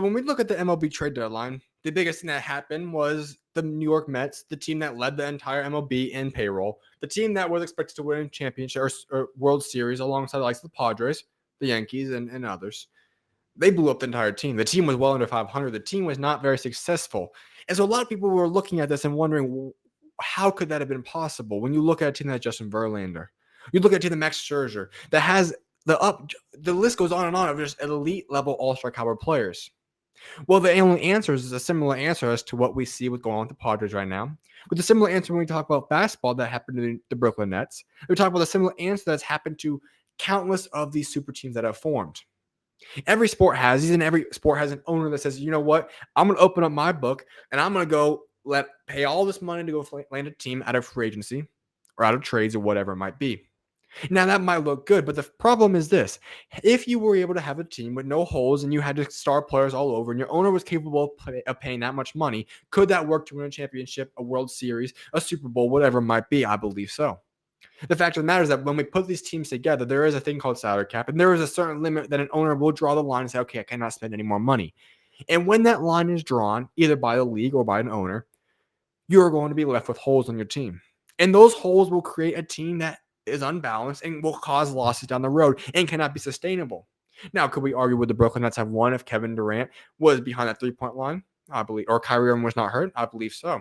When we look at the MLB trade deadline, the biggest thing that happened was the New York Mets, the team that led the entire MLB in payroll, the team that was expected to win a championship or World Series alongside the likes of the Padres, the Yankees, and others. They blew up the entire team. The team was well under 500. The team was not very successful. And so a lot of people were looking at this and wondering, how could that have been possible? When you look at a team like Justin Verlander, you look at a team like Max Scherzer that has the list goes on of just elite level all-star caliber players. Well, the only answer is a similar answer as to what we see with going on with the Padres right now. With a similar answer when we talk about basketball that happened to the Brooklyn Nets, we talk about a similar answer that's happened to countless of these super teams that have formed. Every sport has these, and every sport has an owner that says, you know what, I'm going to open up my book and I'm going to go pay all this money to go land a team out of free agency or out of trades or whatever it might be. Now, that might look good, but the problem is this. If you were able to have a team with no holes and you had to star players all over and your owner was capable of paying that much money, could that work to win a championship, a World Series, a Super Bowl, whatever it might be? I believe so. The fact of the matter is that when we put these teams together, there is a thing called salary cap, and there is a certain limit that an owner will draw the line and say, okay, I cannot spend any more money. And when that line is drawn, either by the league or by an owner, you're going to be left with holes on your team. And those holes will create a team that is unbalanced and will cause losses down the road and cannot be sustainable. Now, could we argue would the Brooklyn Nets have won if Kevin Durant was behind that three-point line? I believe, or Kyrie Irving was not hurt? I believe so.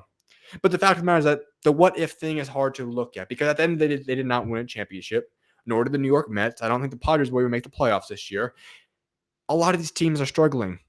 But the fact of the matter is that the what-if thing is hard to look at because at the end they did not win a championship, nor did the New York Mets. I don't think the Padres will even make the playoffs this year. A lot of these teams are struggling.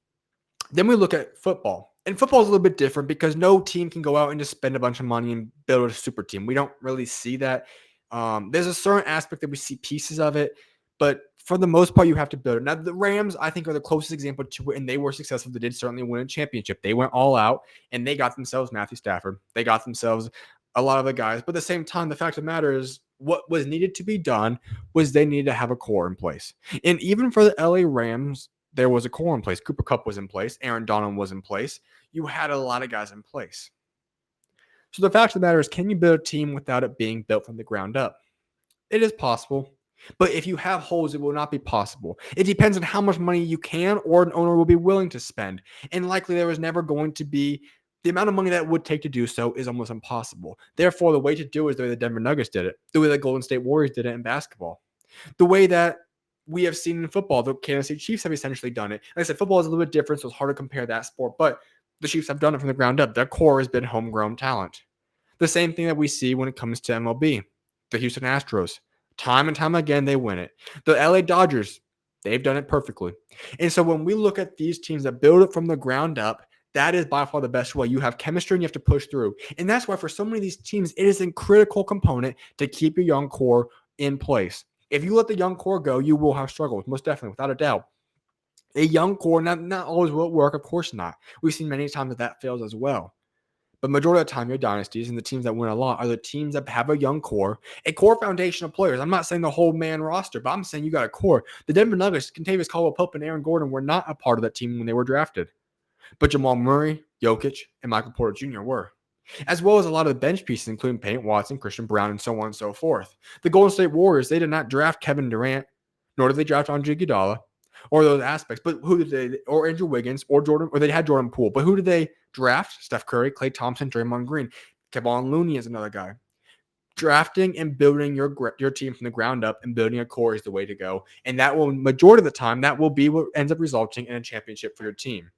Then we look at football. And football is a little bit different because no team can go out and just spend a bunch of money and build a super team. We don't really see that. There's a certain aspect that we see pieces of it, but for the most part, you have to build it. Now, the Rams, I think, are the closest example to it, and they were successful. They did certainly win a championship. They went all out, and they got themselves Matthew Stafford. They got themselves a lot of the guys. But at the same time, the fact of the matter is what was needed to be done was they needed to have a core in place. And even for the LA Rams, there was a core in place. Cooper Kupp was in place. Aaron Donald was in place. You had a lot of guys in place. So the fact of the matter is, can you build a team without it being built from the ground up? It is possible. But if you have holes, it will not be possible. It depends on how much money you can or an owner will be willing to spend. And likely there is never going to be the amount of money that it would take to do so is almost impossible. Therefore, the way to do it is the way the Denver Nuggets did it, the way the Golden State Warriors did it in basketball, the way that we have seen in football. The Kansas City Chiefs have essentially done it. Like I said, football is a little bit different, so it's hard to compare that sport. But the Chiefs have done it from the ground up. Their core has been homegrown talent. The same thing that we see when it comes to MLB. The Houston Astros, time and time again, they win it. The LA Dodgers, they've done it perfectly. And so when we look at these teams that build it from the ground up, that is by far the best way. You have chemistry and you have to push through. And that's why for so many of these teams, it is a critical component to keep your young core in place. If you let the young core go, you will have struggles, most definitely, without a doubt. A young core, not always will it work, of course not. We've seen many times that fails as well. But majority of the time, your dynasties and the teams that win a lot are the teams that have a young core, a core foundation of players. I'm not saying the whole man roster, but I'm saying you got a core. The Denver Nuggets, Kentavious Caldwell-Pope and Aaron Gordon were not a part of that team when they were drafted. But Jamal Murray, Jokic, and Michael Porter Jr. were. As well as a lot of the bench pieces, including Peyton Watson, Christian Brown, and so on and so forth. The Golden State Warriors, they did not draft Kevin Durant, nor did they draft Andre Iguodala, or those aspects. But who did they, or Andrew Wiggins, or Jordan, or they had Jordan Poole. But who did they draft? Steph Curry, Klay Thompson, Draymond Green. Kevon Looney is another guy. Drafting and building your team from the ground up and building a core is the way to go. And that will, majority of the time, that will be what ends up resulting in a championship for your team.